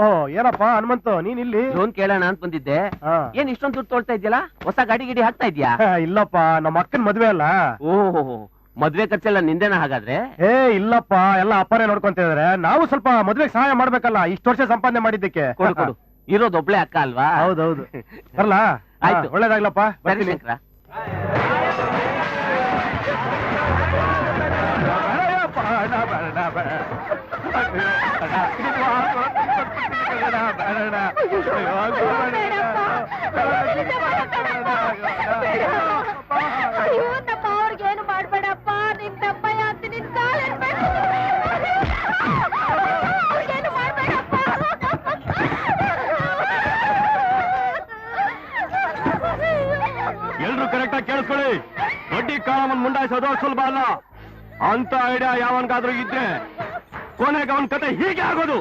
ಓಹ್ ಏನಪ್ಪಾ ಹನುಮಂತು ನೀನ್ ಇಲ್ಲಿ ಲೋನ್ ಕೇಳೋಣ ಅಂತ ಬಂದಿದ್ದೆ. ಏನ್ ಇಷ್ಟೊಂದು ದುಡ್ಡು ತೊಳ್ತಾ ಇದ್ಯಲ್ಲ? ಹೊಸ ಗಾಡಿ ಗಿಡಿ ಹಾಕ್ತಾ ಇದ್ಯಾ? ಇಲ್ಲಪ್ಪ ನಮ್ಮ ಅಕ್ಕನ ಮದ್ವೆ ಅಲ್ಲ. ಓಹೋ, ಮದ್ವೆ ಖರ್ಚೆಲ್ಲ ನಿಂದೇನ ಹಾಗಾದ್ರೆ? ಇಲ್ಲಪ್ಪ ಎಲ್ಲ ಅಪ್ಪನೇ ನೋಡ್ಕೊಂತ ಇದಾರೆ. ನಾವು ಸ್ವಲ್ಪ ಮದ್ವೆಗೆ ಸಹಾಯ ಮಾಡ್ಬೇಕಲ್ಲ, ಇಷ್ಟು ವರ್ಷ ಸಂಪಾದನೆ ಮಾಡಿದ್ದಕ್ಕೆ. ಕೊಡು ಇರೋದು ಒಬ್ಳೆ ಅಕ್ಕ ಅಲ್ವಾ? ಹೌದೌದು. ಬರ್ಲಾ? ಆಯ್ತು, ಒಳ್ಳೇದಾಗ್ಲಪ್ಪ. ಬರ್ತೀನಿ. ಅವ್ರಿಗೇನು ಮಾಡ್ಬೇಡಪ್ಪ, ನಿನ್ ತಪ್ಪಯ್ಯ ಅಂತ ನಿನ್ ಕಾಲೇನು ಮಾಡ್ಬೇಡಪ್ಪ. ಎಲ್ರು ಕರೆಕ್ಟ್ ಆಗಿ ಕೇಳಿಸ್ಕೊಳ್ಳಿ. ಬಡ್ಡಿ ಕಾಳಮ್ಮನ್ ಮುಂಡಾಯಿಸೋದು ಸುಲಭ ಅಲ್ಲ ಅಂತ ಐಡಿಯಾ ಯಾವನ್ಗಾದ್ರೂ ಇದ್ರೆ ಕೊನೆಗೆ ಅವನ್ ಕತೆ ಹೀಗೆ ಆಗೋದು.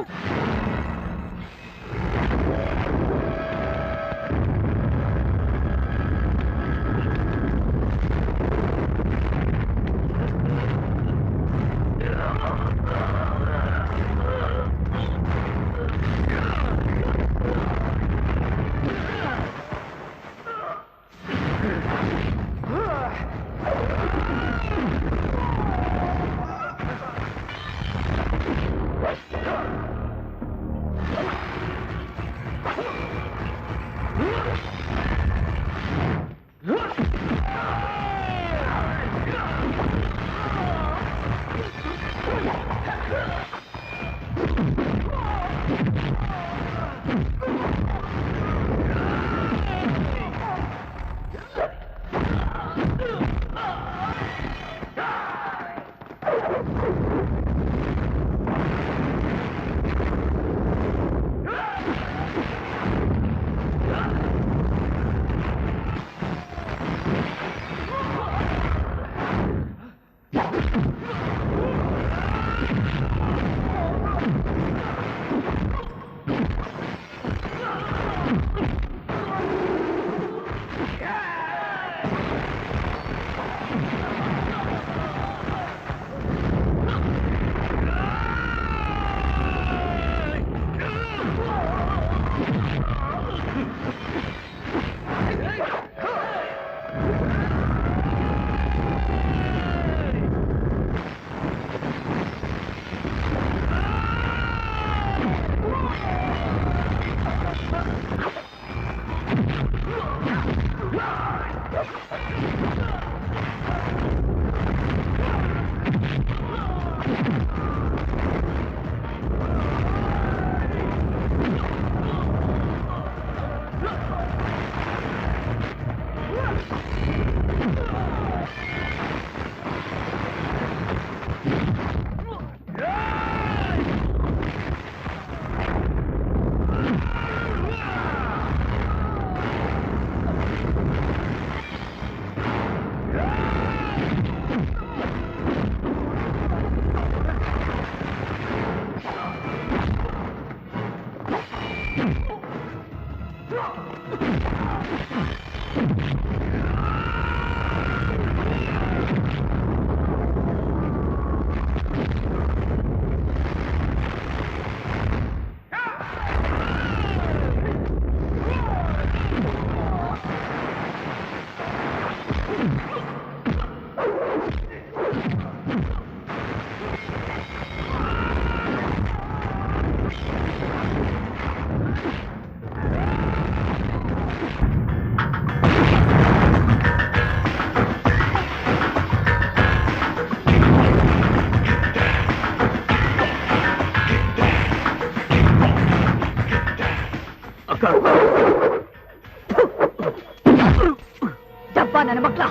ದಬ್ಬ ನನ್ನ ಮಕ್ಳ,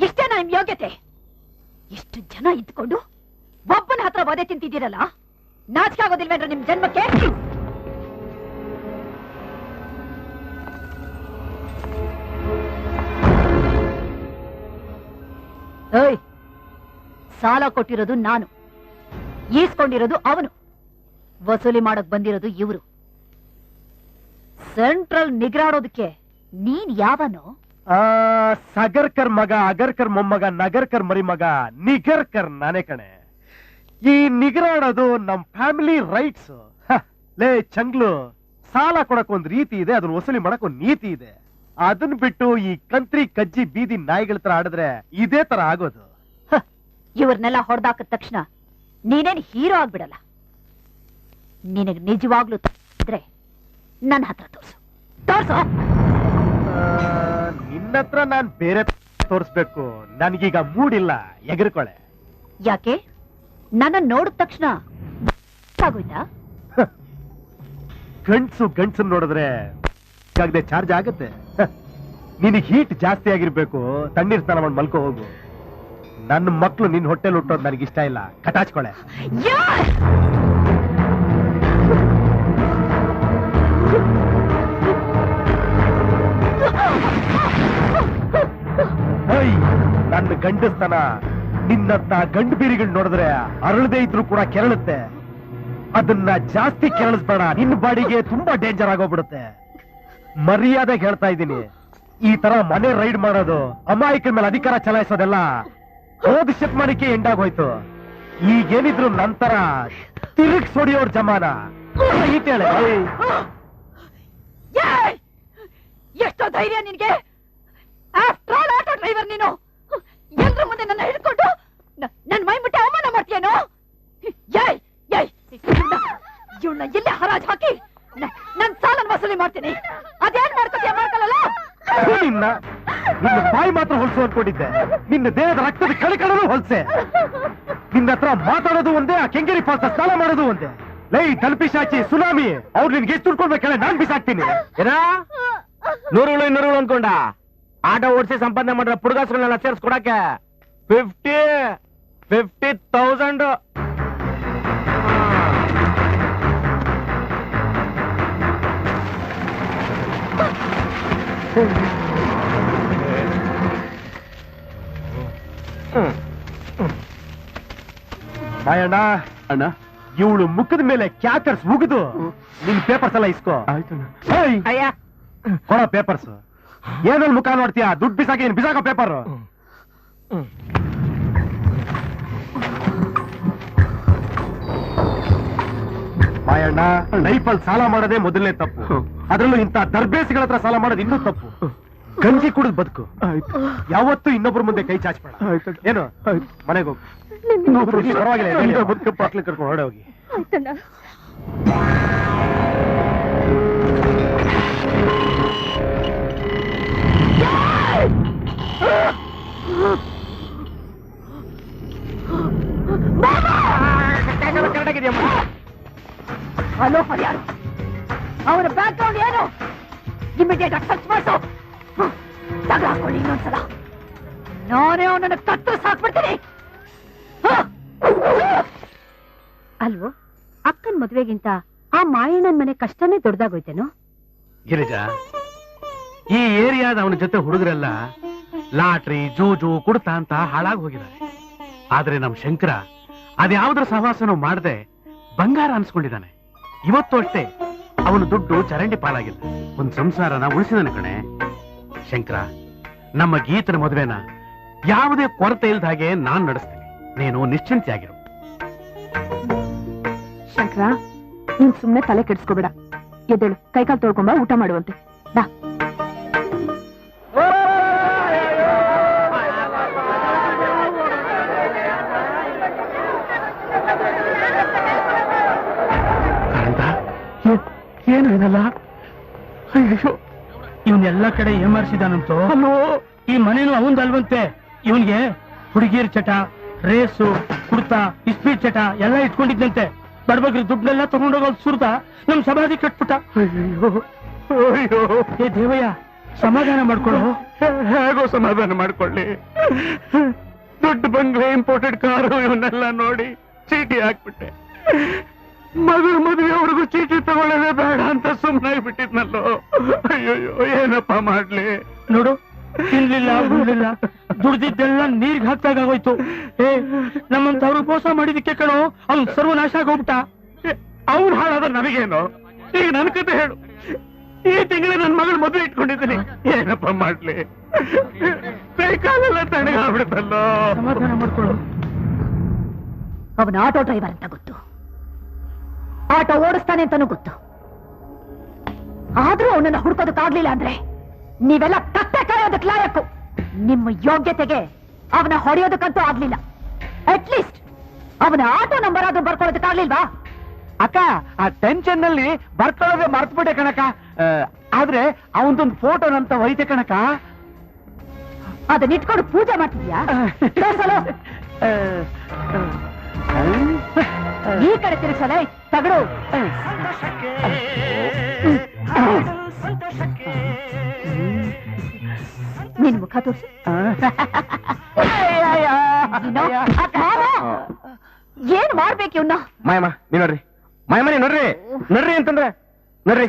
ಎಷ್ಟೇನ ನಿಮ್ ಯೋಗ್ಯತೆ? ಎಷ್ಟು ಜನ ಇದ್ಕೊಂಡು ಒಬ್ಬನ ಹತ್ರ ಒದೆ ತಿಂತಿದ್ದೀರಲ್ಲ, ನಾಚಿಕೆ ಆಗೋದಿಲ್ವೇನ್ರ ನಿಮ್ ಜನ್ಮಕ್ಕೆ? ಏಯ್, ಸಾಲ ಕೊಟ್ಟಿರೋದು ನಾನು, ಈಸ್ಕೊಂಡಿರೋದು ಅವನು, ವಸೂಲಿ ಮಾಡಕ್ ಬಂದಿರೋದು ಇವರು. ಸೆಂಟ್ರಲ್ ನಿಗ್ರಾಡೋದಕ್ಕೆ ನೀನ್ ಯಾವನು? ಸಗರ್ಕರ್ ಮಗ, ಅಗರ್ಕರ್ ಮೊಮ್ಮಗ, ನಗರ್ಕರ್ ಮರಿ ಮಗ, ನಿಗರ್ಕರ್ ನಾನೇ ಕಣೆ. ಈ ನಿಗರಾಡೋದು ನಮ್ ಫ್ಯಾಮಿಲಿ ರೈಟ್ಸ್. ಲೇ ಚಂಗ್ಲು, ಸಾಲ ಕೊಡಕ್ ಒಂದ್ ರೀತಿ ಇದೆ, ಅದನ್ನ ವಸೂಲಿ ಮಾಡಕ್ ಒಂದ್ ನೀತಿ ಇದೆ. ಅದನ್ನ ಬಿಟ್ಟು ಈ ಕಂತ್ರಿ ಕಜ್ಜಿ ಬೀದಿ ನಾಯಿಗಳ ತರ ಆಡಿದ್ರೆ ಇದೇ ತರ ಆಗೋದು. ಇವ್ರನ್ನೆಲ್ಲ ಹೊಡೆದಾಕದ ತಕ್ಷಣ ನೀನೇನ್ ಹೀರೋ ಆಗ್ಬಿಡಲ್ಲ. ನಿನಗ್ ನಿಜವಾಗ್ಲೂ ಇದ್ರೆ ನನ್ನ ಹತ್ರ ತೋರ್ಸು. ನಿನ್ನತ್ರ ನಾನ್ ಬೇರೆ ತೋರಿಸ್ಬೇಕು. ನನ್ಗೀಗ ಮೂಡಿಲ್ಲ, ಎಗರ್ಕೊಳೆ. ಯಾಕೆ? ನನ್ನ ನೋಡಿದ ತಕ್ಷಣ ಆಗೋಯ್ತಾ? ಗಂಡ್ಸು ನೋಡಿದ್ರೆ ಚಾರ್ಜ್ ಆಗುತ್ತೆ. ನಿನಗ್ ಹೀಟ್ ಜಾಸ್ತಿ ಆಗಿರ್ಬೇಕು, ತಣ್ಣೀರ್ ಸ್ನಾನ ಮಾಡಿ ಮಲ್ಕೋ ಹೋಗು. ನನ್ನ ಮಕ್ಳು ನಿನ್ ಹೊಟ್ಟೆಲ್ ಹುಟ್ಟೋದು ನನಗಿಷ್ಟ ಇಲ್ಲ, ಕಟಾಚ್ಕೊಳೆ. ನನ್ನ ಗಂಡಸ್ತನ ನಿನ್ನಂತ ಗಂಡು ಬೀರಿಗಳು ನೋಡಿದ್ರೆ ಅರಳದೇ ಇದ್ರು ಕೂಡ ಕೆರಳುತ್ತೆ. ಅದನ್ನ ಜಾಸ್ತಿ ಕೆರಳಿಸ್ಬೇಡ, ನಿನ್ನ ಬಾಡಿಗೆ ತುಂಬಾ ಡೇಂಜರ್ ಆಗೋಗ್ಬಿಡುತ್ತೆ. ಮರ್ಯಾದೆ ಹೇಳ್ತಾ ಇದ್ದೀನಿ. ಈ ತರ ಮನೆ ರೈಡ್ ಮಾಡೋದು, ಅಮಾಯಕರ ಮೇಲೆ ಅಧಿಕಾರ ಚಲಾಯಿಸೋದೆಲ್ಲ ಹೋದ ಶತಮಾನಕ್ಕೆ ಎಂಡಾಗೋಯ್ತು. ಈಗೇನಿದ್ರು ನಂತರ ತಿರುಗ್ಸ್ ಹೊಡಿಯೋರ್ ಜಮಾನ. ಈಟೇಳೆ ಎಷ್ಟೋ ಧೈರ್ಯ ನಿನ್ಗೆ? ಆಫ್ಟರ್ ಆಲ್ ಆಟೋ ಡ್ರೈವರ್ ನೀನು. ಎಲ್ರ ಮುಂದೆ ನನ್ನ ಹಿಡ್ಕೊಂಡು ನನ್ನ ಮೈ ಮುಟ್ಟೆ ಅವಮಾನ ಮಾಡ್ತೀಯೇನೋ? ಇವಳನ್ನ ಎಲ್ಲೇ ಹರಾಜ್ ಹಾಕಿ ನನ್ ಸಾಲನ್ ವಸೂಲಿ ಮಾಡ್ತೀನಿ. ಅದೇನ್ ಮಾಡ್ಕೊತೀಯ ಮಾಡ್ಕೊಳ್ಳಲ್ಲ. ನಿನ್ನ ಬಾಯಿ ಮಾತ್ರ ಹೊಲ್ಸು ಅನ್ಕೊಂಡಿದ್ದೆ, ನಿನ್ನ ದೇಹದ ರಕ್ತದ ಕಣಕಣನು ಹೊಲ್ಸೆ. ನಿನ್ನ ಹತ್ರ ಮಾತಾಡೋದು ಒಂದೇ, ಆ ಕೆಂಗೇರಿ ಫಾಲ್ಸ್ ಸ್ನಾನ ಮಾಡೋದು ಒಂದೇ. ಲೈ ತಲುಪಿಸಾಚಿ ಸುನಾಮಿ, ಅವ್ರು ನಿನ್ಗೆ ಎಷ್ಟು ದುಡ್ಕೊಡ್ಬೇಕಲ್ಲ ನಾನ್ ಬಿಸಾಕ್ತೀನಿ. ಏನಾ 100 ಅನ್ಕೊಂಡ? ಆಟೋ ಓಡಿಸಿ ಸಂಪಾದನೆ ಮಾಡ್ರ ಪುಡುಗಾಸ್ಗಳನ್ನೆಲ್ಲ ಸೇರಿಸ್ಕೊಡಕ್ಕೆ 50,000. ಮಾಯಣ್ಣ, ಅಣ್ಣ, ಇವಳು ಮುಖದ ಮೇಲೆ ಕ್ಯಾಕರ್ಸ್ ಉಗಿದು ನಿನ್ ಪೇಪರ್ಸ್ ಎಲ್ಲ ಇಸ್ಕೋ. ಅಯ್ಯ ಕೊಡ ಪೇಪರ್ಸ್. ಏನಲ್ಲಿ ಮುಖ ನೋಡ್ತೀಯಾ? ದುಡ್ಡು ಬಿಸಾಕಿ ಬಿಸಾಕೋ ಪೇಪರ್. ಮಾಯಣ್ಣ, ಲೈಫಲ್ಲಿ ಸಾಲ ಮಾಡೋದೇ ಮೊದಲನೇ ತಪ್ಪು. ಅದ್ರಲ್ಲೂ ಇಂಥ ದರ್ಬೇಸಿಗಳ ಹತ್ರ ಸಾಲ ಮಾಡೋದು ಇನ್ನೂ ತಪ್ಪು. ಗಂಜಿ ಕುಡಿದ್ ಬದುಕು, ಯಾವತ್ತೂ ಇನ್ನೊಬ್ರ ಮುಂದೆ ಕೈ ಚಾಚ್ಬೇಡ. ಏನು ಮನೆಗೆ ಹೋಗು, ಪರವಾಗಿಲ್ಲ, ಬಾಕ್ಲಿ ಕರ್ಕೊಂಡು ಹೊರಡೆ ಹೋಗಿ. ಹಲೋ ಹರಿಯಾರು, ಅವರ ಬ್ಯಾಕ್ ಗ್ರೌಂಡ್ ಏನು? ಇಮಿಡಿಯೇಟ್ ಆಗಿ ಸರ್ಚ್ ಮಾಡಿಸು. ತಗ ಹಾಕೊಳ್ಳಿ ಇನ್ನೊಂದ್ಸಲ. ನಾನೇ ಅವನನ್ನು ಕತ್ತರಿಸಿ ಸಾಕ್ಬಿಡ್ತೀನಿ. ಅಲ್ವೋ, ಅಕ್ಕನ ಮದುವೆಗಿಂತ ಆ ಮಾಯಣ್ಣನ ಮನೆ ಕಷ್ಟನೇ ದೊಡ್ಡದಾಗೋಯ್ತೇನೋ? ಗಿರಿಜಾ, ಈ ಏರಿಯಾದ ಅವನ ಜೊತೆ ಹುಡುಗರೆಲ್ಲ ಲಾಟ್ರಿ, ಜೂಜು, ಕುಡ್ತ ಅಂತ ಹಾಳಾಗಿ ಹೋಗಿದ್ದಾರೆ. ಆದ್ರೆ ನಮ್ ಶಂಕರ ಅದ್ಯಾವುದ್ರ ಸಹವಾಸನೂ ಮಾಡದೆ ಬಂಗಾರ ಅನ್ಸ್ಕೊಂಡಿದ್ದಾನೆ. ಇವತ್ತು ಅಷ್ಟೇ ಅವನು ದುಡ್ಡು ಚರಂಡಿ ಪಾಲಾಗಿಲ್ಲ, ಒಂದ್ ಸಂಸಾರನ ಉಳಿಸಿದಾನೆ ಕಣೆ. ಶಂಕರ, ನಮ್ಮ ಗೀತನ ಮದುವೆನ ಯಾವುದೇ ಕೊರತೆ ಇಲ್ದ ಹಾಗೆ ನಾನ್ ನಡೆಸ್ತೀನಿ. ನೀನು ನಿಶ್ಚಿಂತೆಯಾಗಿರು. ಶಂಕರ, ನೀನ್ ಸುಮ್ನೆ ತಲೆ ಕೆಡಿಸ್ಕೋಬೇಡ. ಎದ್ದೇಳು, ಕೈಕಾಲು ತೊಳ್ಕೊಂಬ, ಊಟ ಮಾಡುವಂತೆ. ಬಾ. ಏನು ಏನಲ್ಲ? ಅಯ್ಯೋ, ಇವನ್ನೆಲ್ಲ ಕಡೆ ಏಮಾರಿಸಿದಾನಂತೋ. ಅಲ್ಲೋ, ಈ ಮನೇನು ಅವಂದಲ್ವಂತೆ. ಇವನ್ಗೆ ಹುಡುಗಿಯರ್ ಚಟ, ರೇಸು, ಕುಡ್ತ, ಇಸ್ಪೀಟ್ ಚಟ ಎಲ್ಲ ಇಟ್ಕೊಂಡಿದ್ದಂತೆ. ಬಡಬಗ್ರಿ ದುಡ್ಡನ್ನೆಲ್ಲ ತಗೊಂಡೋಗೋದು ಸುರ್ದ ನಮ್ ಸಮಾಧಿ ಕಟ್ಬಿಟ್ಟ. ಅಯ್ಯೋ, ಏ ದೇವಯ್ಯ, ಸಮಾಧಾನ ಮಾಡ್ಕೊಳ್ಳೋ. ಹೇಗೋ ಸಮಾಧಾನ ಮಾಡ್ಕೊಳ್ಳಿ? ದೊಡ್ಡ ಬಂಗ್ಲೆ, ಇಂಪೋರ್ಟೆಡ್ ಕಾರು ಇವನ್ನೆಲ್ಲ ನೋಡಿ ಚೀಟಿ ಹಾಕ್ಬಿಟ್ಟೆ. ಮದುವೆವರೆಗೂ ಚೀಟಿ ತಗೊಳ್ಳೋದೇ ಬೇಡ ಅಂತ ಸುಮ್ಮನಾಗ್ಬಿಟ್ಟಿದ್ನಲ್ಲೋ. ಅಯ್ಯೋ, ಏನಪ್ಪ ಮಾಡ್ಲಿ? ನೋಡು, ತಿನ್ಲಿಲ್ಲ, ಬಿಡ್ಲಿಲ್ಲ, ದುಡ್ದಿದ್ದೆಲ್ಲ ನೀರ್ಗೆ ಹಾಕ್ದಾಗೋಯ್ತು. ನಮ್ಮಂತವ್ರು ಮೋಸ ಮಾಡಿದಕ್ಕೆ ಕಣೋ ಅವ್ನ್ ಸರ್ವನಾಶ ಆಗೋಗ್ಬಿಟ್ಟ. ಅವ್ನು ಹಾಳಾದ ನನಗೇನು? ಈಗ ನನ್ ಕತೆ ಹೇಳು. ಈ ತಿಂಗಳ ನನ್ ಮಗಳ ಮದುವೆ ಇಟ್ಕೊಂಡಿದ್ದೀನಿ, ಏನಪ್ಪ ಮಾಡ್ಲಿ? ಕೈ ಕಾಲೆಲ್ಲ ತಣ್ಣಗಾಗ್ಬಿಡುತ್ತಲ್ಲೋ. ಸಮಾಧಾನ ಮಾಡ್ಕೊಳ್ಳು. ಅವನ ಆಟೋ ಡ್ರೈವರ್ ಅಂತ ಗೊತ್ತು. ಆಟೋ ಓಡಿಸ್ತಾನೆ ಅಂತಾನೂ ಗೊತ್ತು. ಆದ್ರೂ ಅವನನ್ನ ಹುಡ್ಕೋದಕ್ಕಾಗ್ಲಿಲ್ಲ ಅಂದ್ರೆ ನೀವೆಲ್ಲ ಕತ್ತೆ ಕಾಯೋದಕ್ಕೆ ಲಾಯಕ್ಕು. ನಿಮ್ಮ ಯೋಗ್ಯತೆಗೆ ಅವನ ಹೊಡೆಯೋದಕ್ಕಂತೂ ಆಗ್ಲಿಲ್ಲ. ಅಟ್ಲೀಸ್ಟ್ ಅವನ ಆಟೋ ನಂಬರ್ ಆದ್ರೂ ಬರ್ಕೊಳ್ಳೋದಕ್ಕಾಗ್ಲಿಲ್ವಾ? ಅಕ್ಕ ಆ ಟೆನ್ಷನ್ ನಲ್ಲಿ ಬರ್ಕೊಳ್ಳೋದೇ ಮರ್ತ್ಬಿಟ್ಟೆ ಕಣಕ. ಆದ್ರೆ ಅವನದೊಂದು ಫೋಟೋ ನಂತ ಒಯ್ತೆ ಕಣಕ. ಅದನ್ನ ಇಟ್ಕೊಂಡು ಪೂಜೆ ಮಾಡ್ತಿದ್ಯಾ? ತೋರ್ಸಲು. ಈ ಕಡೆ ತಿರುಗಿಸಲೇ ತಗಡು. ನಿನ್ ಮುಖ ತೋರಿಸು. ಏನ್ ಮಾಡ್ಬೇಕು ಇವ್ನ? ಮಾಯಮ್ಮ ನೀ ನೋಡ್ರಿ, ಮಾಯಮ್ಮ ನೀ ನೋಡ್ರಿ, ನೋಡ್ರಿ ಅಂತಂದ್ರೆ ನೋಡ್ರಿ.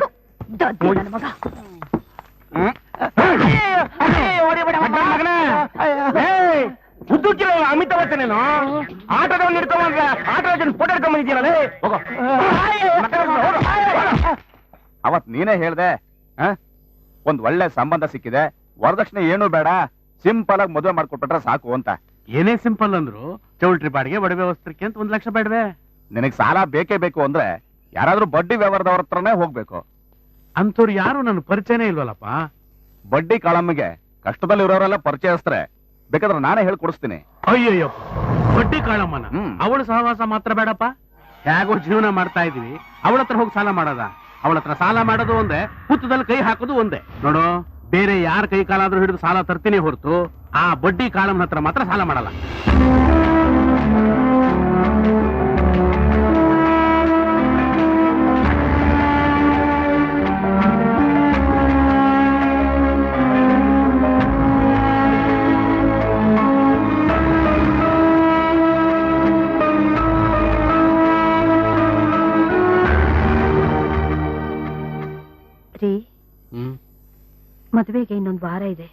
ನನ್ನ ಮಗ ಉದ್ದುಕ್ಕಿಲ್ಲ ಅಮಿತಾಬ್ ಬಚ್ಚನೇನು ಆಟೋದವ್ನು ಹಿಡ್ಕೊಂಡ್ರೆ ಆಟೋ ಫೋಟೋ ಹಿಡ್ಕೊಂಡ್ಬಂದಿದ್ದೀರಲ್ಲ. ಅವತ್ ನೀನೇ ಹೇಳ್ದೆ ಒಂದ್ ಒಳ್ಳೆ ಸಂಬಂಧ ಸಿಕ್ಕಿದೆ, ವರದಕ್ಷಿಣೆ ಏನು ಬೇಡ, ಸಿಂಪಲ್ ಆಗಿ ಮದುವೆ ಮಾಡ್ಕೊಟ್ಬಿಟ್ರೆ ಸಾಕು ಅಂತ. ಏನೇ ಸಿಂಪಲ್ ಅಂದ್ರು ಚೌಲ್ಟ್ರಿ ಬಾಡಿಗೆ ಒಡವೆ ವಸ್ತ್ರಕ್ಕೆ ಅಂತ 1 ಲಕ್ಷ ಬೇಡವೆ? ನಿನಗ್ ಸಾಲ ಬೇಕೇ ಬೇಕು ಅಂದ್ರೆ ಯಾರಾದ್ರೂ ಬಡ್ಡಿ ವ್ಯವಹಾರದವ್ರ ಹತ್ರನೇ ಹೋಗ್ಬೇಕು. ಅಂತವ್ರು ಯಾರು ನನ್ನ ಪರಿಚಯನೇ ಇಲ್ವಲ್ಲಪ್ಪ. ಬಡ್ಡಿ ಕಾಳಮ್ಮಿಗೆ ಕಷ್ಟದಲ್ಲಿ ಇರೋರೆಲ್ಲ ಪರಿಚಯಸ್ತ್ರೆ, ಬೇಕಾದ್ರೆ ನಾನೇ ಹೇಳ್ಕೊಡಿಸ್ತೀನಿ. ಅಯ್ಯಯ್ಯೋ, ಬಡ್ಡಿ ಕಾಳಮ್ಮನ ಹ್ಮ್. ಅವಳು ಸಹವಾಸ ಮಾತ್ರ ಬೇಡಪ್ಪ. ಹೇಗೋ ಜೀವನ ಮಾಡ್ತಾ ಇದೀವಿ, ಅವಳ ಹತ್ರ ಹೋಗಿ ಸಾಲ ಮಾಡೋದ? ಅವಳ ಹತ್ರ ಸಾಲ ಮಾಡೋದು ಒಂದೇ, ಹುತ್ತದಲ್ಲಿ ಕೈ ಹಾಕೋದು ಒಂದೇ. ನೋಡು, ಬೇರೆ ಯಾರ ಕೈ ಕಾಲಾದ್ರೂ ಹಿಡಿದು ಸಾಲ ತರ್ತೀನಿ ಹೊರತು ಆ ಬಡ್ಡಿ ಕಾಳಮ್ಮನ ಹತ್ರ ಮಾತ್ರ ಸಾಲ ಮಾಡಲ್ಲ. ರೀ, ಮದುವೆಗೆ ಇನ್ನೊಂದು ವಾರ ಇದೆ.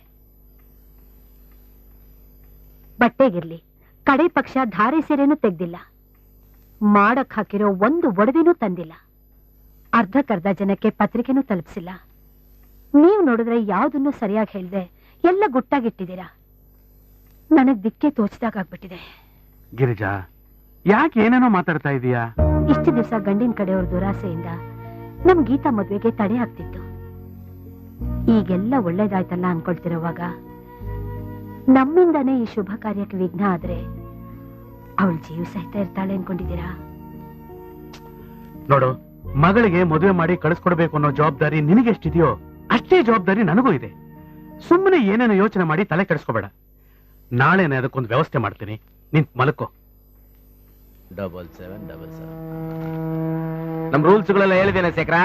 ಬಟ್ಟೆಗಿರ್ಲಿ, ಕಡೆ ಪಕ್ಷ ಧಾರೆ ಸೀರೆನೂ ತೆಗ್ದಿಲ್ಲ. ಮಾಡಕ್ ಹಾಕಿರೋ ಒಂದು ಒಡವೆನೂ ತಂದಿಲ್ಲ. ಅರ್ಧಕ್ಕರ್ಧ ಜನಕ್ಕೆ ಪತ್ರಿಕೆನೂ ತಲುಪಿಸಿಲ್ಲ. ನೀವು ನೋಡಿದ್ರೆ ಯಾವ್ದನ್ನು ಸರಿಯಾಗಿ ಹೇಳ್ದೆ ಎಲ್ಲ ಗುಟ್ಟಾಗಿಟ್ಟಿದ್ದೀರಾ. ನನಗ್ ದಿಕ್ಕೆ ತೋಚಿದಾಗ್ಬಿಟ್ಟಿದೆ. ಗಿರಿಜಾ, ಯಾಕೆ ಏನೇನೋ ಮಾತಾಡ್ತಾ ಇದೀಯಾ? ಇಷ್ಟು ದಿವಸ ಗಂಡಿನ ಕಡೆಯವ್ರ ದುರಾಸೆಯಿಂದ ನಮ್ ಗೀತಾ ಮದ್ವೆಗೆ ತಡೆ ಆಗ್ತಿತ್ತು. ಈಗೆಲ್ಲ ಒಳ್ಳೇದಾಯ್ತಲ್ಲ ಅನ್ಕೊಳ್ತಿರೋವಾಗ ನಮ್ಮಿಂದಾನೇ ಈ ಶುಭ ಕಾರ್ಯಕ್ಕೆ ವಿಘ್ನ ಆದ್ರೆ ಅವಳು ಜೀವ ಸಹಿತ ಇರ್ತಾಳೆ ಅನ್ಕೊಂಡಿದ್ದೀರಾ? ನೋಡು, ಮಗಳಿಗೆ ಮದುವೆ ಮಾಡಿ ಕಳಿಸ್ಕೊಡ್ಬೇಕು ಅನ್ನೋ ಜವಾಬ್ದಾರಿ ನಿನಗೆಷ್ಟಿದೆಯೋ ಅಷ್ಟೇ ಜವಾಬ್ದಾರಿ ನನಗೂ ಇದೆ. ಸುಮ್ಮನೆ ಏನೇನೋ ಯೋಚನೆ ಮಾಡಿ ತಲೆ ಕೆಡಿಸ್ಕೋಬೇಡ. ನಾಳೆನೇ ಅದಕ್ಕೊಂದು ವ್ಯವಸ್ಥೆ ಮಾಡ್ತೀನಿ, ನಿಂತ್ ಮಲಕೋ. 7777 ನಮ್ ರೂಲ್ಸ್ಗಳೆಲ್ಲ ಹೇಳಿದ್ದೇನೆ ಶೇಖರ?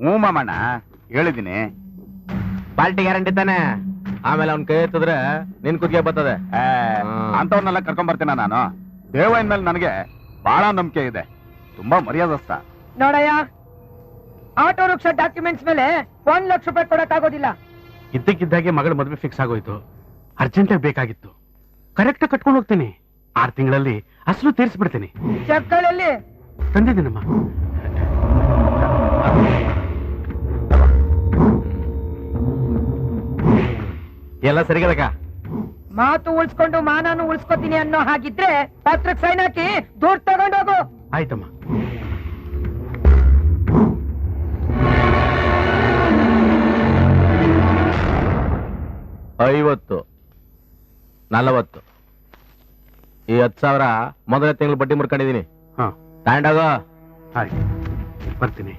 ಹ್ಞೂ ಮಾಮಣ್ಣ, ಹೇಳಿದ್ದೀನಿ. ಪಾರ್ಟಿ ಗ್ಯಾರಂಟಿ ತಾನೆ? ಆಮೇಲೆ ಅವ್ನ್ ಕೈ ಎತ್ತಿದ್ರೆ ನಿನ್ ಕುದಿಗೆ ಬರ್ತದೆ. ಅಂತವ್ರನ್ನೆಲ್ಲ ಕರ್ಕೊಂಡ್ ಬರ್ತೀನ ನಾನು. ದೇವಯ್ಯನ ಮೇಲೆ ನನಗೆ ಬಹಳ ನಂಬಿಕೆ ಇದೆ, ತುಂಬಾ ಮರ್ಯಾದಸ್ತ. ನೋಡಯ್ಯ, ಆಟೋ ರಿಕ್ಷಾ ಡಾಕ್ಯುಮೆಂಟ್ಸ್ ಮೇಲೆ 1 ಲಕ್ಷ ರೂಪಾಯಿ ಕೊಡಕ್ಕಾಗೋದಿಲ್ಲ. ಇದ್ದಕ್ಕಿದ್ದಾಗೆ ಮಗಳ ಮದುವೆ ಫಿಕ್ಸ್ ಆಗೋಯ್ತು. ಅರ್ಜೆಂಟಾಗಿ ಬೇಕಾಗಿತ್ತು. ಕರೆಕ್ಟ್ ಕಟ್ಕೊಂಡು ಹೋಗ್ತೀನಿ. 6 ತಿಂಗಳಲ್ಲಿ ಅಸಲು ತೀರಿಸ್ಬಿಡ್ತೀನಿ. ಚೆಕ್ಗಳಲ್ಲಿ ತಂದಿದ್ದೀನಮ್ಮ. ಎಲ್ಲ ಸರಿಗದಕ್ಕ? ಮಾತು ಉಳಿಸ್ಕೊಂಡು ಮಾನಾನು ಉಳಿಸ್ಕೊತೀನಿ ಅನ್ನೋ ಹಾಗಿದ್ರೆ ಪತ್ರಕ್ಕೆ ಸೈನ್ ಹಾಕಿ ದೂರ ತಗೊಂಡೋಗು. ಆಯ್ತಮ್ಮ. $50, $40 ಈ 10,000 ಮೊದಲನೇ ತಿಂಗಳು ಬಡ್ಡಿ ಮುರ್ಕೊಂಡಿದೀನಿ. ತಗೊಂಡೋಗೋ. ಆಯ್ತು, ಬರ್ತೀನಿ.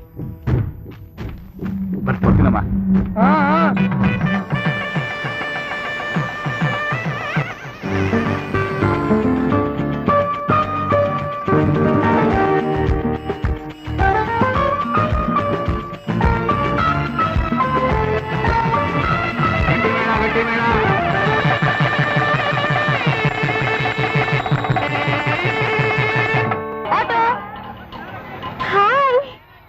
ಬರ್ಕೊಡ್ತೀನಮ್ಮ.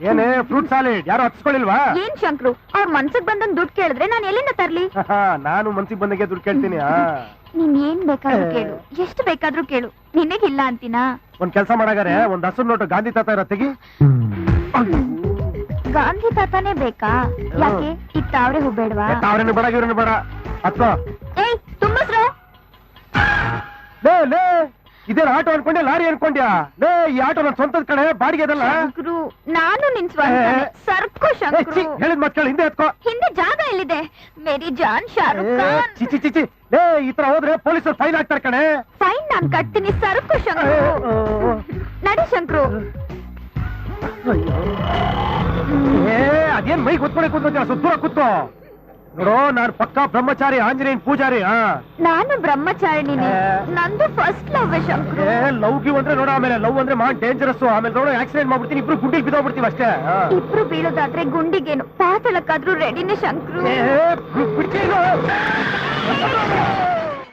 ಏನೇ ಫ್ರೂಟ್ ಸಾಲಿಡ್ ಯಾರು ಹಚ್ಕೊಳ್ಳಿಲ್ವಾ? ಏನ್ ಶಂಕ್ರು, ಅವ್ರ ಮನ್ಸಿಗೆ ಬಂದಂಗ್ ದುಡ್ಡು ಕೇಳಿದ್ರೆ ನಾನು ಎಲ್ಲಿಂದ ತರ್ಲಿ? ನಾನು ಮನ್ಸಿಗೆ ಬಂದಂಗೆ ದುಡ್ಡು ಕೇಳ್ತೀನಿ. ನೀನ್ ಏನ್ ಬೇಕಾದ್ರೂ ಕೇಳು, ಎಷ್ಟು ಬೇಕಾದ್ರೂ ಕೇಳು, ನಿನಗಿಲ್ಲ ಅಂತೀನಾ? ಒಂದ್ ಕೆಲಸ ಮಾಡಾಗಾರೆ, ಒಂದ್ ಹಸು ನೋಟು ಗಾಂಧಿ ತಾತ ಇರೋ ತೆಗಿ. ಗಾಂಧಿ ತಾತಾನೇ ಬೇಕಾ? ಯಾಕೆ ಈಗ ತಾವ್ರೆ ಹೂ ಬೇಡವಾ? ಅವ್ರೇನು ಬೇಡ, ಇವ್ರೇನು ಬೇಡ. ಹತ್ಕೋ. ಏಯ್ ತುಂಬಸ್ರು, ಲೇ ಲೇ ಇದೇನ್ ಆಟೋ ಅನ್ಕೊಂಡೆ ಲಾರಿ ಅನ್ಕೊಂಡ್ಯಾ ಲೇ ಈ ಆಟೋ ನನ್ ಸ್ವಂತದ ಕಡೆ ಬಾಡಿಗೆ ಅದಲ್ಲ ಶಂಕ್ರು ನಾನು ನಿನ್ ಸ್ವಂತ ಸರ್ಕು ಶಂಕ್ರು ಹೇಳಿದ್ ಮಕ್ಕಳು ಹಿಂದೆ ಎತ್ಕೋ ಹಿಂದೆ ಜಾಗ ಎಲ್ಲಿದೆ ಮೇರಿ ಜಾನ್ ಶಾರುಖ್ ಖಾನ್ ಚಿಚಿ ಚಿಚಿ ಲೇ ಈ ತರ ಹೋದ್ರೆ ಪೊಲೀಸರು ಫೈನ್ ಹಾಕ್ತಾರೆ ಕಣೆ ಫೈನ್ ನಾನ್ ಕಟ್ತೀನಿ ಸರ್ಕು ಶಂಕ್ರು ನಡಿ ಶಂಕ್ರು ಅದೇನ್ ಮೈ ಕೂತ್ಕೊಂಡೆ ಕೂತ್ಕೊಂತೀರ ಸ್ವಲ್ಪ ದೂರ ಕೂತ್ಕೋ ನೋಡೋ ನಾನ್ ಪಕ್ಕಾ ಬ್ರಹ್ಮಚಾರಿ ಆಂಜನೇಯನ್ ಪೂಜಾರಿ ನಾನು ಬ್ರಹ್ಮಚಾರಿಣಿನಿ ನಂದು first love Shankru love give ಅಂದ್ರೆ ನೋಡ ಆಮೇಲೆ ಲವ್ ಅಂದ್ರೆ ಮಾ ಡೇಂಜರಸ್ ಆಮೇಲೆ ನೋಡೋ ಆಕ್ಸಿಡೆಂಟ್ ಮಾಡ್ಬಿಡ್ತೀನಿ ಇಬ್ರು ಗುಂಡಿಲ್ ಬಿದ್ದೋಗ್ಬಿಡ್ತೀವಿ ಅಷ್ಟೇ ಇಬ್ರು ಬೀಳೋದಾದ್ರೆ ಗುಂಡಿಗೇನು ಪಾತಳಕ್ಕಾದ್ರೂ ರೆಡಿನೇ ಶಂಕ್ರು